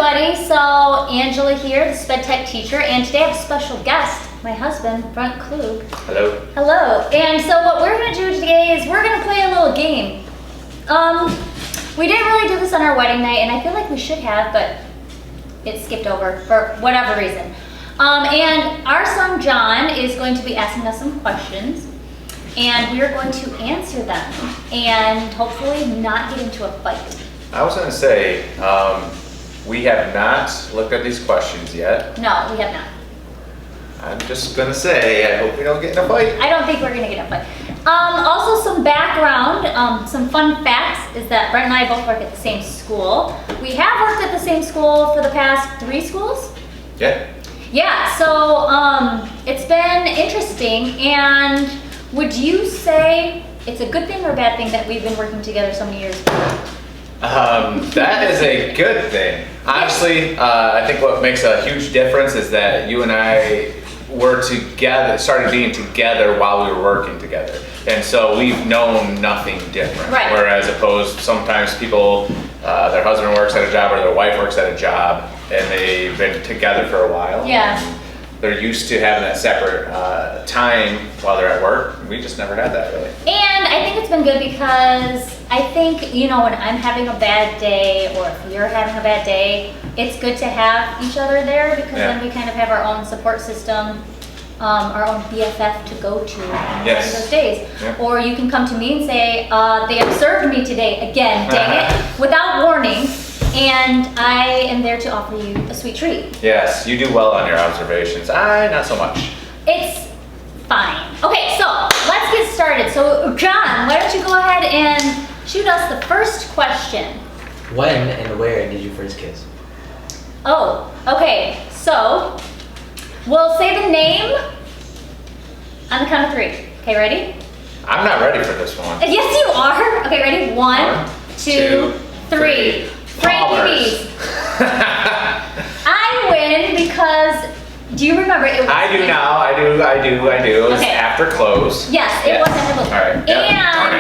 everybody. So Angela here, the SpEd Tech Teacher, and today I have a special guest, my husband, Brent Klug. Hello. Hello. And so what we're going to do today is we're going to play a little game. We didn't really do this on our wedding night, and I feel like we should have, but it skipped over for whatever reason. And our son John is going to be asking us some questions, and we're going to answer them and hopefully not get into a fight. I was going to say, we have not looked at these questions yet. No, we have not. I'm just going to say, I hope we don't get in a fight. I don't think we're going to get in a fight. Also, some background, some fun facts is that Brent and I both work at the same school. We have worked at the same school for the past 3 schools. Yeah. Yeah, so it's been interesting. And would you say it's a good thing or a bad thing that we've been working together so many years? That is a good thing. Honestly, I think what makes a huge difference is that you and I were together, started being together while we were working together. And so we've known nothing different. Right. Whereas opposed, sometimes people, their husband works at a job or their wife works at a job and they've been together for a while. Yeah. And they're used to having that separate time while they're at work. We just never had that really. And I think it's been good because I think, you know, when I'm having a bad day or if you're having a bad day, it's good to have each other there because then we kind of have our own support system, our own BFF to go to on those days. Yep. Or you can come to me and say, they observed me today again, dang it, without warning. And I am there to offer you a sweet treat. Yes, you do well on your observations. I, not so much. It's fine. Okay, so let's get started. So John, why don't you go ahead and shoot us the first question. When and where did you first kiss? Oh, okay. So we'll say the name on the count of 3. Okay, ready? I'm not ready for this one. Yes, you are. Okay, ready? 1, 2, 3. Frankie B's. I win because, do you remember it was? I do now, I do. It was after close. Yes, it was after close. All right. And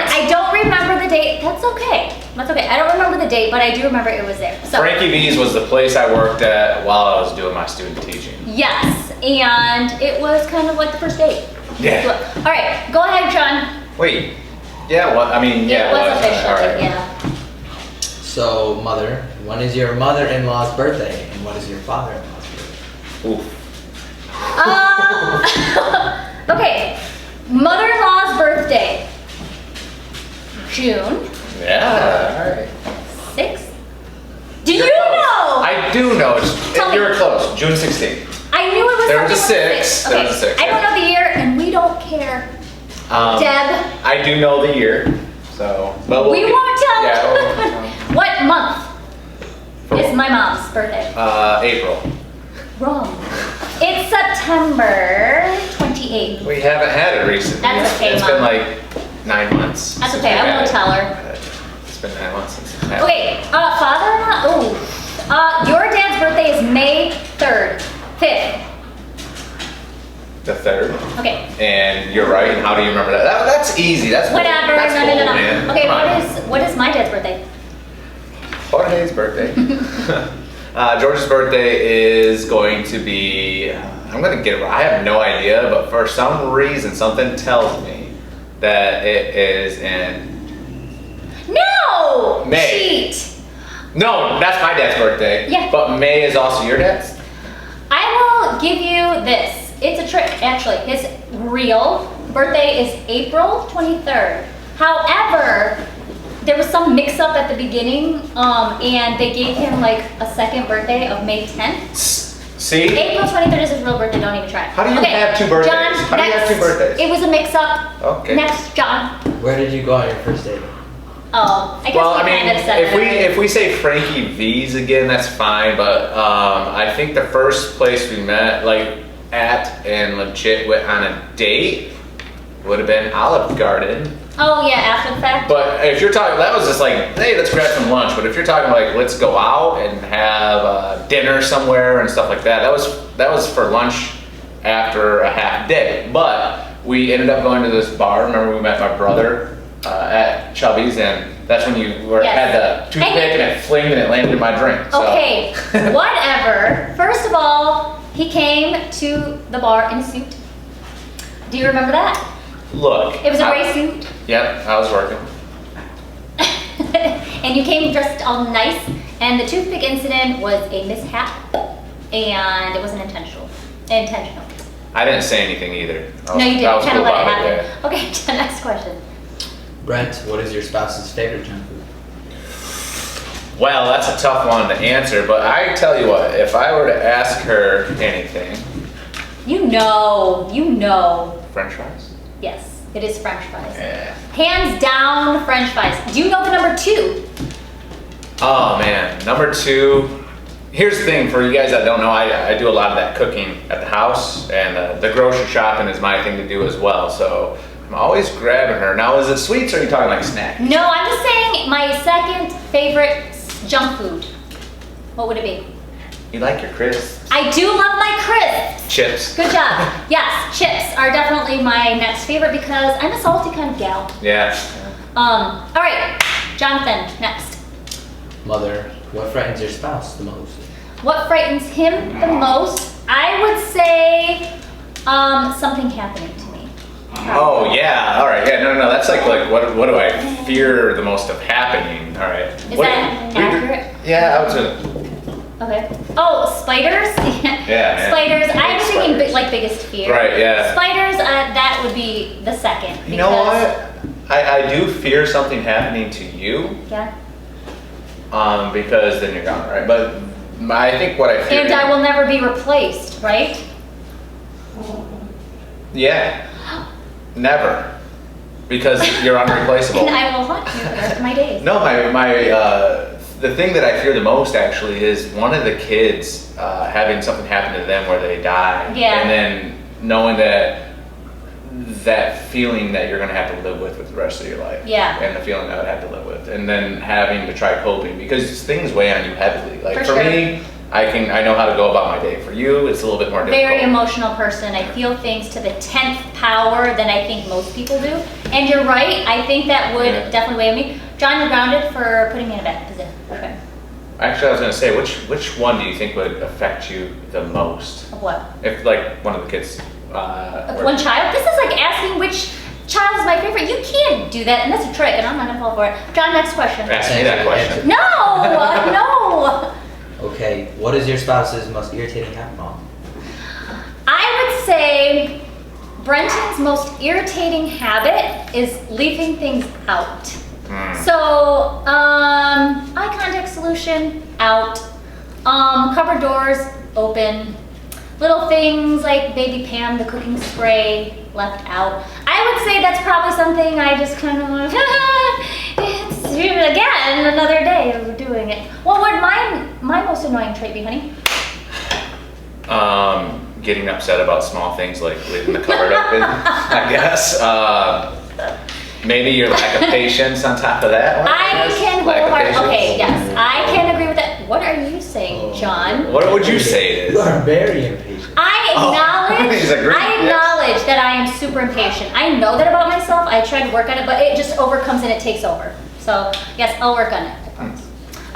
I don't remember the date. That's okay. That's okay. I don't remember the date, but I do remember it was there. So Frankie B's was the place I worked at while I was doing my student teaching. yes, and it was kind of like the first date. Yeah. All right, go ahead, John. Wait. Yeah, well, I mean, yeah, it was officially. officially, All right. yeah. So, mother, when is your mother-in-law's birthday and what is your father-in-law's birthday? Oof. Okay, mother-in-law's birthday, June. Yeah. All right. 6th. Do You're you close. know? I do know. Tell me. You were close. June 16th. I knew it was There was a something with 6. Okay, There was a 6. I don't know the year, and we don't care. Deb. I do know the year. So, but We won't tell. Yeah. What month is my mom's birthday? April. Wrong. It's September 28th. We haven't had it recently. That's okay, It's Mom. been like 9 months. That's since okay, we've I had won't it. tell her. It's been 9 months since we've had it. Okay, father-in-law, your dad's birthday is May 3rd, 5th. The 3rd. Okay, And you're right. And how do you remember that? That's easy. That's bold. whatever, That's no. bold, man. Okay, Come on. what is my dad's birthday? Jorge's birthday. George's birthday is going to be, I'm going to get it right. I have no idea, but for some reason, something tells me that it is in No! May. Cheat! No, that's my dad's birthday. Yeah. But May is also your dad's? I will give you this. It's a trick, actually. His real birthday is April 23rd. However, there was some mix-up at the beginning, and they gave him like a second birthday of May 10th. See? April 23rd is his real birthday, don't even try. How do you have 2 birthdays? John, How do you have 2 birthdays? It was a mix-up. Okay. Next, John. Where did you go on your first date? Oh, I guess Well, we I mean, kind of said if we say Frankie V's again, that's fine. But I think the first place we met, like at and legit went on a date, would have been Olive Garden. Oh yeah, after the fact. But if you're talking, that was just like, hey, let's grab some lunch. But if you're talking like, let's go out and have dinner somewhere and stuff like that, that was for lunch after a half day. But we ended up going to this bar. Remember we met my brother at Chubby's, and that's when you had the toothpick and it flinged and it landed in my drink. So. Okay, whatever. First of all, he came to the bar in a suit. Do you remember that? Look. It was a gray suit. Yep, I was working. And you came dressed all nice, and the toothpick incident was a mishap, and it wasn't intentional. I didn't say anything either. No, you didn't. Kind of let it happen. Yeah. Okay, next question. Brent, what is your spouse's favorite junk food? Well, that's a tough one to answer, but I tell you what, if I were to ask her anything. You know. French fries? Yes, it is French fries. Yeah. Hands down, French fries. Do you know the number 2? Oh man, number 2. Here's the thing for you guys that don't know, I do a lot of that cooking at the house, and the grocery shopping is my thing to do as well. So I'm always grabbing her. Now, is it sweets or are you talking like snacks? No, I'm just saying my second favorite junk food. What would it be? You like your crisps? I do love my crisps. Chips. Good job. Yes, chips are definitely my next favorite because I'm a salty kind of gal. Yeah. All right, Jonathan, next. Mother, what frightens your spouse the most? What frightens him the most? I would say something happening to me. Oh yeah, all right, yeah, no, that's like what do I fear the most of happening? All right. Is that accurate? Yeah, I was gonna. Okay. Oh, spiders? Yeah. Spiders. I was thinking Spiders. like biggest fear. Right, yeah. Spiders, that would be the second. You know what? I do fear something happening to you. Yeah. Because then you're gone, right? But I think what I fear. And I will never be replaced, right? Yeah. Never. Because you're unreplaceable. And I will haunt you for the rest of my days. No, the thing that I fear the most actually is one of the kids having something happen to them where they die. Yeah. And then knowing that feeling that you're gonna have to live with the rest of your life. Yeah. And the feeling that I would have to live with. And then having to try coping because things weigh on you heavily. Like for sure. me, I know how to go about my day. For you, it's a little bit more difficult. Very emotional person. I feel things to the 10th power than I think most people do. And you're right. I think that would definitely weigh on me. John, you're grounded for putting me in a bad position. Okay. Actually, I was gonna say, which one do you think would affect you the most? Of what? If like one of the kids. One child? This is like asking which child is my favorite. You can't do that, and that's a trick, and I'm not gonna fall for it. John, next question. Ask me that question. No, no. Okay, what is your spouse's most irritating habit, Mom? I would say Brenton's most irritating habit is leaving things out. So, eye contact solution, out. Cupboard doors, open. Little things like Baby Pam, the cooking spray, left out. I would say that's probably something I just kind of like, it's again, another day of doing it. What would my most annoying trait be, honey? Getting upset about small things like leaving the cupboard open, I guess. Maybe your lack of patience on top of that one. I can okay, yes, I can agree with that. What are you saying, John? What would you say it is? You are very impatient. I acknowledge that I am super impatient. I know that about myself. I try to work on it, but it just overcomes and it takes over. So yes, I'll work on it. I promise.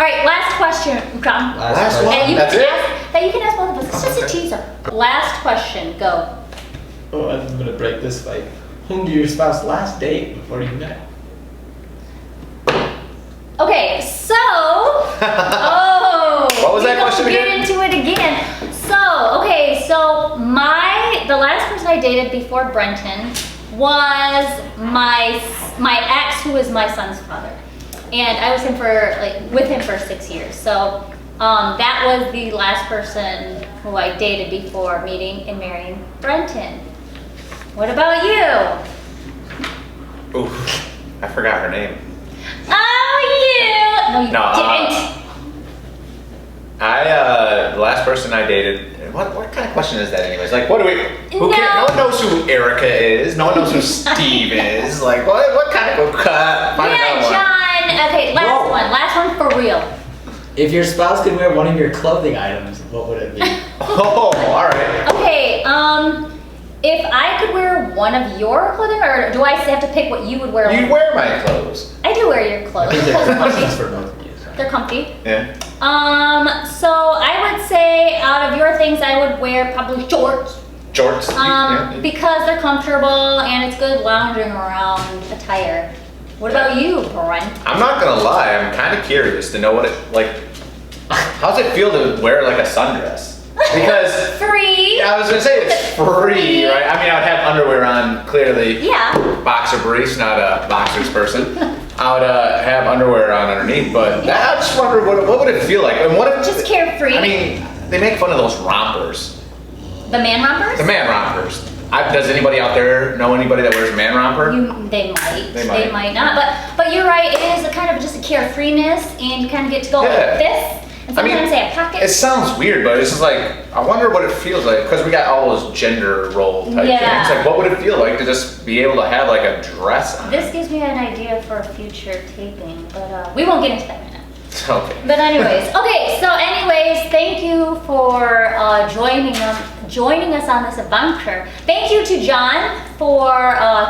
All right, last question, John. Last one. And you That's can it? you can ask both of us. It's just a teaser. Last question, go. Oh, I'm gonna break this fight. Whom did your spouse last date before you met? Okay, so What was that question get again? into it again. So the last person I dated before Brenton was my ex, who was my son's father, and I was with him for 6 years. So that was the last person who I dated before meeting and marrying Brenton. What about you? Oof, I forgot her name. Oh, you! No, you didn't. The last person I dated. What kind of question is that, anyways? Like, what do we? No one knows who Erica is. No one knows who Steve is. Like, what kind of cut? Yeah, John. Okay, last one for real. If your spouse could wear one of your clothing items, what would it be? Oh, all right. Okay, If I could wear one of your clothing, or do I have to pick what you would wear? You wear my clothes. I do wear your I clothes. think because they're they're comfy. questions for both of you. So. They're comfy. Yeah. So I would say out of your things, I would wear probably shorts. Shorts. Because they're comfortable and it's good lounging around attire. What about you, Brent? I'm not gonna lie, I'm kind of curious to know what it, like, how's it feel to wear like a sundress? Because, Free. I was gonna say it's free, right? I mean, I would have underwear on, clearly. Yeah. Boxer briefs, not a boxers person. I would have underwear on underneath, but I just wonder what would it feel like? And what if, Just carefree. I mean, they make fun of those rompers. The man rompers? The man rompers. Does anybody out there know anybody that wears a man romper? They might. They might. They might not. But you're right. It is a kind of just a carefreeness, and you kind of get to go Yeah. like this. And I mean, sometimes they have pockets. It sounds weird, but it's just like, I wonder what it feels like, because we got all those gender role type Yeah. things. Like, what would it feel like to just be able to have like a dress on? This gives me an idea for a future taping, but we won't get into that right now. Okay. But anyways, thank you for joining us on this adventure. Thank you to John for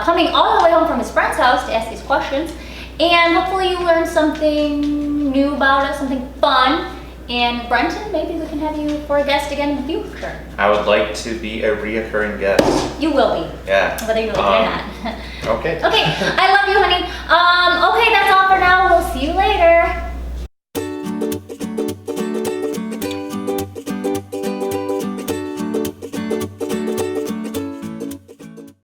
coming all the way home from his friend's house to ask these questions. And hopefully you learned something new about us, something fun. And Brenton, maybe we can have you for a guest again in the future. I would like to be a reoccurring guest. You will be. Yeah. Whether you like it or not. Okay. Okay, I love you, honey.